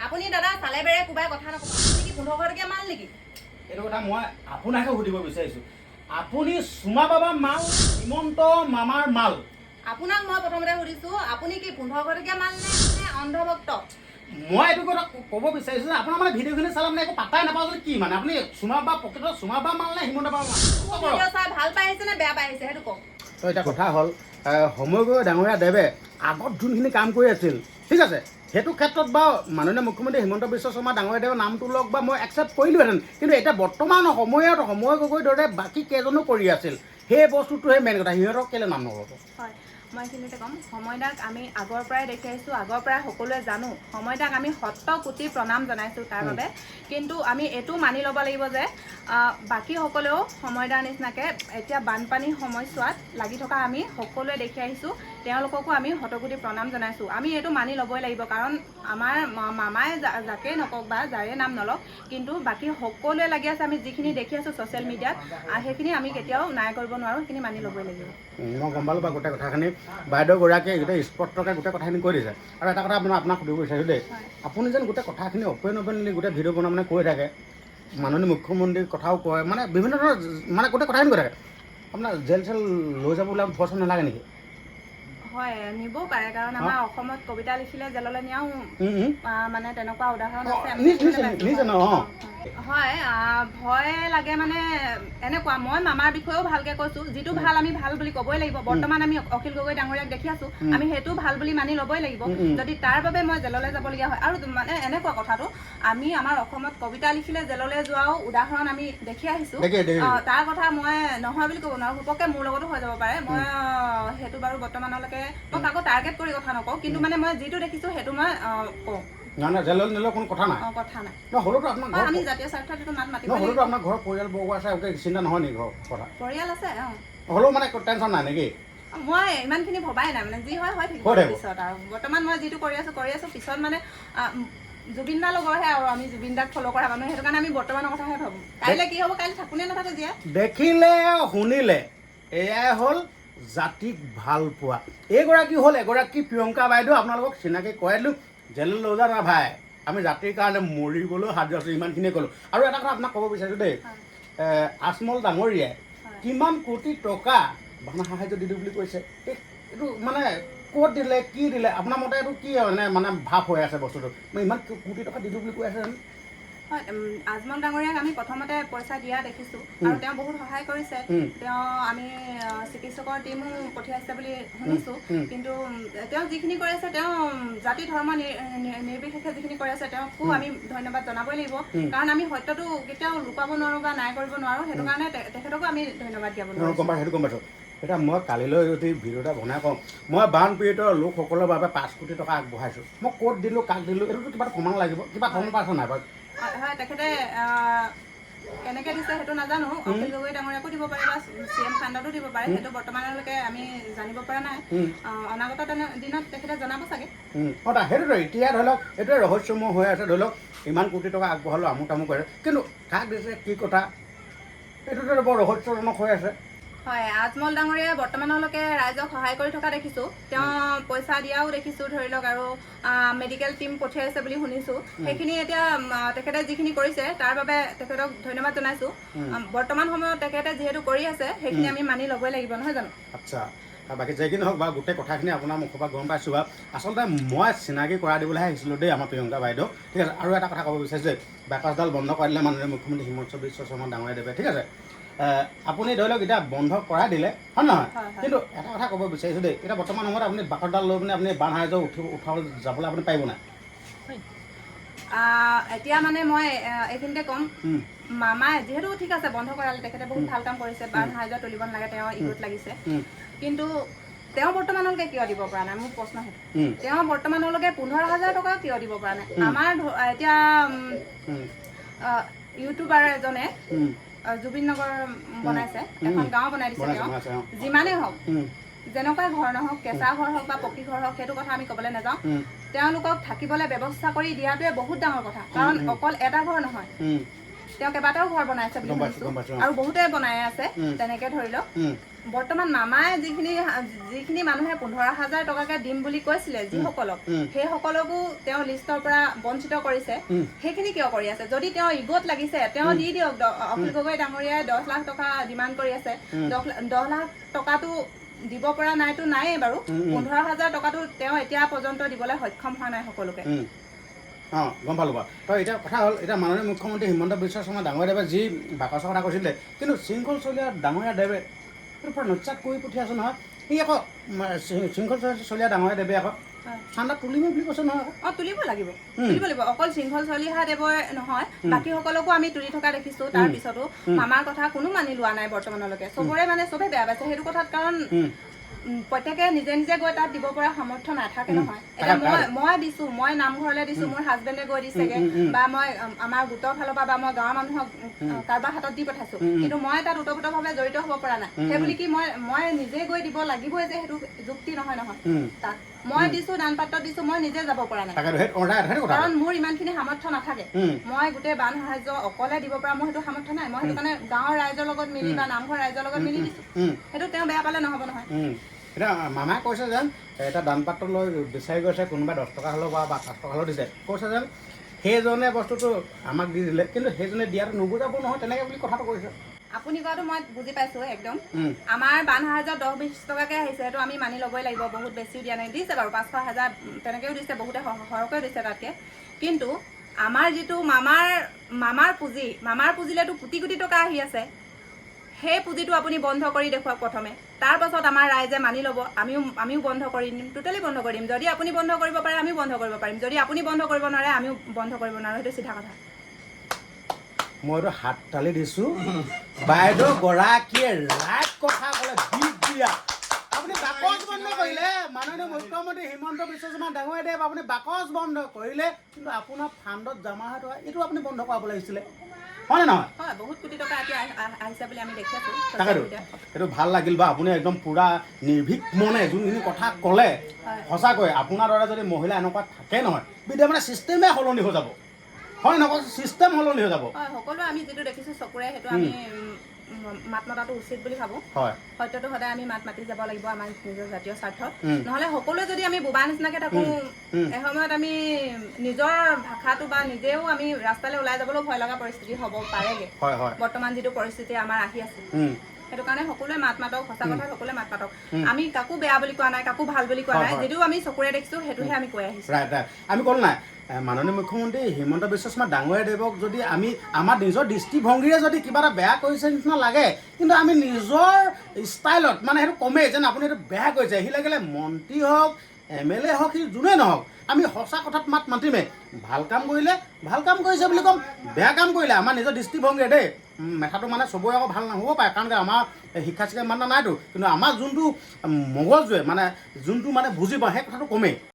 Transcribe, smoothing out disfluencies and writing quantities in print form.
আপুনি দাদা চালে বেৰে কোবাই কথা নকব আপুনি কি 1500 টকীয়া মাল নেকি এইটো কথা মই আপোনাকে সুধিব বিচাৰিছো আপুনি সুমা বাবা মাল হিমন্ত মামাৰ মাল আপোনাক মই প্ৰথমতে সুধিছো আপুনি কি 1500 টকীয়া মাল নে অন্ধভক্ত মই এইটো কথা ক'ব বিচাৰিছো যে আপোনাৰ মানে ভিডিঅ'খিনি চালে মানে একো পাত্তাই নাপাওঁ যে কি মানে আপুনি সুমা বা পকেটত সুমা বা মাল নে হিমন্ত বাবা মাল ভিডিঅ' চাই ভাল পাইছে নে বেয়া পাইছে সেইটো কওক তো এটা কথা হ'ল সময়গৈ ডাঙৰীয়া দেৱে আগত যোনখিনি কাম কৰি আছিল ঠিক আছে সেইটো ক্ষেত্ৰত বা মাননীয় মুখ্যমন্ত্ৰী হিমন্ত বিশ্ব শৰ্মা ডাঙৰীয়াদেৱৰ নামটো লওক বা মই একচেপ্ট কৰিলোহেঁতেন কিন্তু এতিয়া বৰ্তমান সময়ত সময় গগৈৰ দৰে বাকী কেইজনো কৰি আছিল সেই বস্তুটোহে মেইন কথা সিহঁতক কেলৈ নাম নল'ব হয় মই এইখিনিতে ক'ম সময়দাক আমি আগৰ পৰাই দেখি আহিছোঁ আগৰ পৰাই সকলোৱে জানো সময়দাক আমি শত কোটি প্ৰণাম জনাইছোঁ তাৰ বাবে কিন্তু আমি এইটো মানি ল'ব লাগিব যে বাকীসকলেও সময়দাৰ নিচিনাকৈ এতিয়া বানপানীৰ সময়ছোৱাত লাগি থকা আমি সকলোৱে দেখি আহিছোঁ তেওঁলোককো আমি শতকোটি প্ৰণাম জনাইছোঁ আমি এইটো মানি ল'বই লাগিব কাৰণ আমাৰ মামাই যাকেই নকওক বা যাৰে নাম নলওক কিন্তু বাকী সকলোৱে লাগি আছে আমি যিখিনি দেখি আছোঁ ছ'চিয়েল মিডিয়াত সেইখিনি আমি কেতিয়াও নাই কৰিব নোৱাৰোঁ সেইখিনি মানি ল'বই লাগিব মই গম পালোঁ বা গোটেই কথাখিনি বাইদেউগৰাকীয়ে গোটেই স্পষ্টকৈ গোটেই কথাখিনি কৈ দিছে আৰু এটা কথা আপোনাক সুধিব বিচাৰিছোঁ দেই আপুনি যেন গোটেই কথাখিনি অপেনলি গোটেই ভিডিঅ' বনাই মানে কৈ থাকে মাননীয় মুখ্যমন্ত্ৰীৰ কথাও কয় মানে বিভিন্ন ধৰণৰ মানে গোটেই কথাখিনি কৈ থাকে আপোনাৰ জেল চেল লৈ যাবলৈ ভয় চয় নালাগে নেকি হয় নিবও পাৰে কাৰণ আমাৰ অসমত কবিতা লিখিলে জেললৈ নিয়াও মানে তেনেকুৱা উদাহৰণ আছে হয় ভয় লাগে মানে এনেকুৱা মই মামাৰ বিষয়েও ভালকৈ কৈছোঁ যিটো ভাল আমি ভাল বুলি ক'বই লাগিব বৰ্তমান আমি অখিল গগৈ ডাঙৰীয়াক দেখি আছোঁ আমি সেইটো ভাল বুলি মানি ল'বই লাগিব যদি তাৰ বাবে মই জেললৈ যাবলগীয়া হয় আৰু মানে এনেকুৱা কথাটো আমি আমাৰ অসমত কবিতা লিখিলে জেললৈ যোৱাও উদাহৰণ আমি দেখি আহিছোঁ তাৰ কথা মই নহয় বুলি ক'ব নোৱাৰোঁ ঘপককৈ মোৰ লগতো হৈ যাব পাৰে মই সেইটো বাৰু বৰ্তমানলৈকে মই কাকো টাৰ্গেট কৰি কথা নকওঁ কিন্তু মানে মই যিটো দেখিছোঁ সেইটো মই কওঁ নাই জেললৈ নিলেও কোনো কথা নাই কথা নাই হ'লেওতো আপোনাৰ আমি জাতীয় স্বাৰ্থত এইটো মাত মাতিব হ'লেওতো আপোনাৰ ঘৰৰ পৰিয়ালবৰ্গ আছে চিন্তা নহয় নেকি ঘৰৰ কথা পৰিয়াল আছে হ'লেও মানে টেনশ্যন নাই নেকি মই ইমানখিনি ভবাই নাই মানে যি হয় হৈ থাকিব পিছত আৰু বৰ্তমান মই যিটো কৰি আছোঁ পিছত মানে জুবিন দাৰ লগৰহে আৰু আমি জুবিন দাক ফ'ল' কৰা মানুহ সেইটো কাৰণে আমি বৰ্তমানৰ কথাহে ভাবোঁ কাইলৈ কি হ'ব কাইলৈ থাকোঁ নে নাথাকোঁ জীয়াই দেখিলে শুনিলে এয়াই হ'ল জাতিক ভাল পোৱা এইগৰাকী হ'ল এগৰাকী প্ৰিয়ংকা বাইদেউ আপোনালোকক চিনাকি কৰাই দিলোঁ জেললৈ লৈ যা না ভাই আমি জাতিৰ কাৰণে মৰিবলৈ সাজু আছোঁ ইমানখিনিয়ে ক'লোঁ আৰু এটা কথা আপোনাক ক'ব বিচাৰিছোঁ দেই আজমল ডাঙৰীয়াই কিমান কোটি টকা বানা সাহাৰ্য দিলোঁ বুলি কৈছে এইটো মানে ক'ত দিলে কি দিলে আপোনাৰ মতে এইটো কি মানে ভাৱ হৈ আছে বস্তুটো মই ইমান কোটি টকা দিলোঁ বুলি কৈ আছে জানো হয় আজমল ডাঙৰীয়াক আমি প্ৰথমতে পইচা দিয়া দেখিছোঁ আৰু তেওঁ বহুত সহায় কৰিছে তেওঁ আমি চিকিৎসকৰ টীমো পঠিয়াইছে বুলি শুনিছোঁ কিন্তু তেওঁ যিখিনি কৰি আছে তেওঁ জাতি ধৰ্ম নিৰ্বিশেষে যিখিনি কৰি আছে তেওঁকো আমি ধন্যবাদ জনাবই লাগিব কাৰণ আমি সত্যটো কেতিয়াও লুকাব নোৱাৰোঁ বা নাই কৰিব নোৱাৰোঁ সেইটো কাৰণে তেখেতকো আমি ধন্যবাদ দিয়াব নোৱাৰোঁ সেইটো গম পাইছোঁ এতিয়া মই কালিলৈ যদি ভিডিঅ' এটা বনাই কওঁ মই বান পীড়িতৰ লোকসকলৰ বাবে 5 কোটি টকা আগবঢ়াইছোঁ মই ক'ত দিলোঁ কাক দিলোঁ এইটোতো কিবা প্ৰমাণ লাগিব কিবা প্ৰমাণ পাইছে নাই বাৰু হয় তেখেতে কেনেকৈ দিছে সেইটো নাজানো অখিল গগৈ ডাঙৰীয়াকো দিব পাৰে বা CM ফাণ্ডতো দিব পাৰে সেইটো বৰ্তমানলৈকে আমি জানিব পৰা নাই অনাগত দিনত তেখেতে জনাব চাগে সেইটোতো এতিয়া ধৰি লওক এইটোৱে ৰহস্যময় হৈ আছে ধৰি লওক ইমান কোটি টকা আগবঢ়ালোঁ আমুক তামুক কৰে কিন্তু কাক দিছে কি কথা এইটোতো বৰ ৰহস্যজনক হৈ আছে হয় আজমল ডাঙৰীয়াই বৰ্তমানলৈকে ৰাইজক সহায় কৰি থকা দেখিছোঁ তেওঁ পইচা দিয়াও দেখিছোঁ ধৰি লওক আৰু মেডিকেল টীম পঠিয়াইছে বুলি শুনিছোঁ সেইখিনি এতিয়া তেখেতে যিখিনি কৰিছে তাৰ বাবে তেখেতক ধন্যবাদ জনাইছোঁ বৰ্তমান সময়ত তেখেতে যিহেতু কৰি আছে সেইখিনি আমি মানি ল'বই লাগিব নহয় জানো আচ্ছা বাকী যেইখিনি হওক বা গোটেই কথাখিনি আপোনাৰ মুখৰ পৰা গম পাইছোঁ বা আচলতে মই চিনাকি কৰাই দিবলৈহে আহিছিলোঁ দেই আমাৰ প্ৰিয়ংকা বাইদেউ ঠিক আছে আৰু এটা কথা ক'ব বিচাৰিছোঁ যে বাইপাছডাল বন্ধ কৰাই দিলে মাননীয় মুখ্যমন্ত্ৰী হিমন্ত বিশ্ব শৰ্মা ডাঙৰীয়াদেৱে ঠিক আছে আপুনি ধৰি লওক এতিয়া বন্ধ কৰাই দিলে হয় নহয় কিন্তু এটা কথা ক'ব বিচাৰিছোঁ দেই এতিয়া বৰ্তমান সময়ত আপুনি বাকৰডাল লৈ পিনে আপুনি বান সাহাৰ্য উঠাব যাবলৈ আপুনি পাৰিব নাই এতিয়া মানে মই এইখিনিতে ক'ম মামাই যিহেতু ঠিক আছে বন্ধ কৰালে তেখেতে বহুত ভাল কাম কৰিছে বান সাহাৰ্য তুলিব নালাগে তেওঁ ইগোত লাগিছে কিন্তু তেওঁ বৰ্তমানলৈকে কিয় দিব পৰা নাই মোৰ প্ৰশ্ন সেইটো তেওঁ বৰ্তমানলৈকে 15,000 টকা কিয় দিব পৰা নাই আমাৰ এতিয়া ইউটিউবাৰ এজনে জুবিন নগৰ বনাইছে এখন গাঁও বনাই দিছে তেওঁ যিমানেই হওক যেনেকুৱাই ঘৰ নহওক কেঁচা ঘৰ হওক বা পকী ঘৰ হওক সেইটো কথা আমি ক'বলৈ নাযাওঁ তেওঁলোকক থাকিবলৈ ব্যৱস্থা কৰি দিয়াটোৱে বহুত ডাঙৰ কথা কাৰণ অকল এটা ঘৰ নহয় তেওঁ কেইবাটাও ঘৰ বনাইছে বুলি শুনিছো আৰু বহুতে বনাই আছে তেনেকে ধৰি লওক বৰ্তমান মামাই যিখিনি মানুহে 15,000 টকাকে দিম বুলি কৈছিলে যিসকলক সেই সকলকো তেওঁ লিষ্টৰ পৰা বঞ্চিত কৰিছে সেইখিনি কিয় কৰি আছে যদি তেওঁ ইগত লাগিছে তেওঁ দি দিয়ক অখিল গগৈ ডাঙৰীয়াই 10 লাখ টকা ডিমাণ্ড কৰি আছে 10 লাখ টকাটো দিব পৰা নাইতো নাইয়ে বাৰু 15,000 টকাটো তেওঁ এতিয়া পৰ্যন্ত দিবলৈ সক্ষম হোৱা নাই সকলোকে গম পালোঁ বাৰু তো এতিয়া কথা হ'ল এতিয়া মাননীয় মুখ্যমন্ত্ৰী হিমন্ত বিশ্ব শৰ্মা ডাঙৰীয়াদেৱে যি বাকচৰ কথা কৈছিলে কিন্তু শৃংখল চলীয়া ডাঙৰীয়াদেৱে এইটো পৰা নচ্চাত কৰি পঠিয়াইছে নহয় সি আকৌ শৃংখল চলীয়া ডাঙৰীয়াদেৱে আকৌ চান্দা তুলিমে বুলি কৈছে নহয় তুলিব লাগিব অকল শৃংখল চলিহা দেৱৰ নহয় বাকী সকলকো আমি তুলি থকা দেখিছো তাৰ পিছতো মামাৰ কথা কোনো মানি লোৱা নাই বৰ্তমানলৈকে চবৰে মানে চবে বেয়া পাইছে সেইটো কথাত কাৰণ প্ৰত্যেকে নিজে নিজে গৈ তাত দিব পৰা সামৰ্থ্য নাথাকে নহয় এতিয়া মই দিছো মই নামঘৰলৈ দিছো মোৰ হাজবেণ্ডে গৈ দিছেগে বা মই আমাৰ গোটৰ ফালৰ পৰা বা মই গাঁৱৰ মানুহক কাৰোবাৰ হাতত দি পঠাইছো কিন্তু মই তাত ওতপ্ৰোতভাৱে জড়িত হ'ব পৰা নাই সেই বুলি কি মই নিজে গৈ দিব লাগিবই যে সেইটো যুক্তি নহয় তাত মই দিছো দান পাত্ৰ দিছো মই নিজে যাব পৰা নাই কাৰণ মোৰ ইমানখিনি সামৰ্থ্য নাথাকে মই গোটেই বান সাহায্য অকলে দিব পৰা মোৰ সেইটো সামৰ্থ্য নাই মই সেইটো কাৰণে গাঁৱৰ ৰাইজৰ লগত মিলি বা নামঘৰ ৰাইজৰ লগত মিলি দিছো সেইটো তেওঁ বেয়া পালে নহ'ব নহয় এতিয়া মামাই কৈছে যেন এটা দান পাত্ৰ লৈ বিচাৰি গৈছে কোনোবাই 10 টকা হ'লেও বা 5 টকা হ'লেও দিছে কৈছে যেন সেইজনে বস্তুটো আমাক দি দিলে কিন্তু সেইজনে দিয়াটো নুবুজাব নহয় তেনেকৈ বুলি কথাটো কৈছে আপুনি কোৱাটো মই বুজি পাইছো একদম আমাৰ বান সাহায্য 10-20 টকাকে আহিছে সেইটো আমি মানি ল'বই লাগিব বহুত বেছিও দিয়া নাই দিছে বাৰু 500,000 তেনেকৈও দিছে বহুতে সৰহকৈ দিছে তাতকৈ কিন্তু আমাৰ যিটো মামাৰ পুঁজিলেতো কোটি কোটি টকা আহি আছে সেই পুঁজিটো আপুনি বন্ধ কৰি দেখুৱাওক প্ৰথমে তাৰ পাছত আমাৰ ৰাইজে মানি ল'ব আমিও বন্ধ কৰি দিম টোটেলি বন্ধ কৰি দিম যদি আপুনি বন্ধ কৰিব পাৰে আমিও বন্ধ কৰিব পাৰিম যদি আপুনি বন্ধ কৰিব নোৱাৰে আমিও বন্ধ কৰিব নোৱাৰোঁ সেইটো চিধা কথা মইতো হাত তালি দিছোঁ বাইদেউ গৰাকীয়ে ৰাইট কথা ক'লে দিয়া আপুনি বাকচ বন্ধ কৰিলে মাননীয় মুখ্যমন্ত্ৰী হিমন্ত বিশ্ব শৰ্মা ডাঙৰীয়াদেৱ আপুনি বাকচ বন্ধ কৰিলে কিন্তু আপোনাৰ ফাণ্ডত জমা হৈ থকা এইটো আপুনি বন্ধ কৰাব লাগিছিলে হয় নে নহয় বহুত কোটি টকা এতিয়া আহিছে বুলি আমি দেখি আছোঁ তাকেতো সেইটো ভাল লাগিল বা আপুনি একদম পূৰা নিৰ্ভীক মনে যোনখিনি কথা ক'লে সঁচাকৈ আপোনাৰ দৰে যদি মহিলা এনেকুৱা থাকে নহয় বিদ্যা মানে চিষ্টেমে সলনি হৈ যাব হয় নকওঁ চিষ্টেম সলনি হৈ যাব হয় সকলোৱে আমি যিটো দেখিছোঁ চকুৰে সেইটো আমি মাত মতাটো উচিত বুলি ভাবোঁ হয় সত্যটো সদায় আমি মাত মাতি যাব লাগিব আমাৰ নিজৰ জাতীয় স্বাৰ্থত নহ'লে সকলোৱে যদি আমি বোবা নিচিনাকৈ থাকোঁ এসময়ত আমি নিজৰ ভাষাটো বা নিজেও আমি ৰাস্তালৈ ওলাই যাবলৈও ভয় লগা পৰিস্থিতি হ'ব পাৰেগৈ বৰ্তমান যিটো পৰিস্থিতি আমাৰ আহি আছে সেইটো কাৰণে সকলোৱে মাত মাতক সঁচা কথাত সকলোৱে মাত মাতক আমি কাকো বেয়া বুলি কোৱা নাই কাকো ভাল বুলি কোৱা নাই যদিও আমি চকুৰে দেখিছোঁ সেইটোহে আমি কৈ আহিছোঁ আমি ক'লো নাই মাননীয় মুখ্যমন্ত্ৰী হিমন্ত বিশ্ব শৰ্মা ডাঙৰীয়াদেৱক যদি আমি আমাৰ নিজৰ দৃষ্টিভংগীৰে যদি কিবা এটা বেয়া কৰিছে নিচিনা লাগে কিন্তু আমি নিজৰ ষ্টাইলত মানে সেইটো কমেই যেন আপুনি এইটো বেয়া কৰিছে সি লাগিলে মন্ত্ৰী হওক MLA হওক সি যোনেই নহওক আমি সঁচা কথাত মাত মাতিমেই ভাল কাম কৰিলে ভাল কাম কৰিছে বুলি ক'ম বেয়া কাম কৰিলে আমাৰ নিজৰ দৃষ্টিভংগীৰে দেই মেথাটো মানে চবৰে আকৌ ভাল নহ'ব পাৰে কাৰণ আমাৰ শিক্ষা চিক্ষা ইমান নাইতো কিন্তু আমাৰ যোনটো মগজুৱে মানে যোনটো মানে বুজি পাওঁ সেই কথাটো কমেই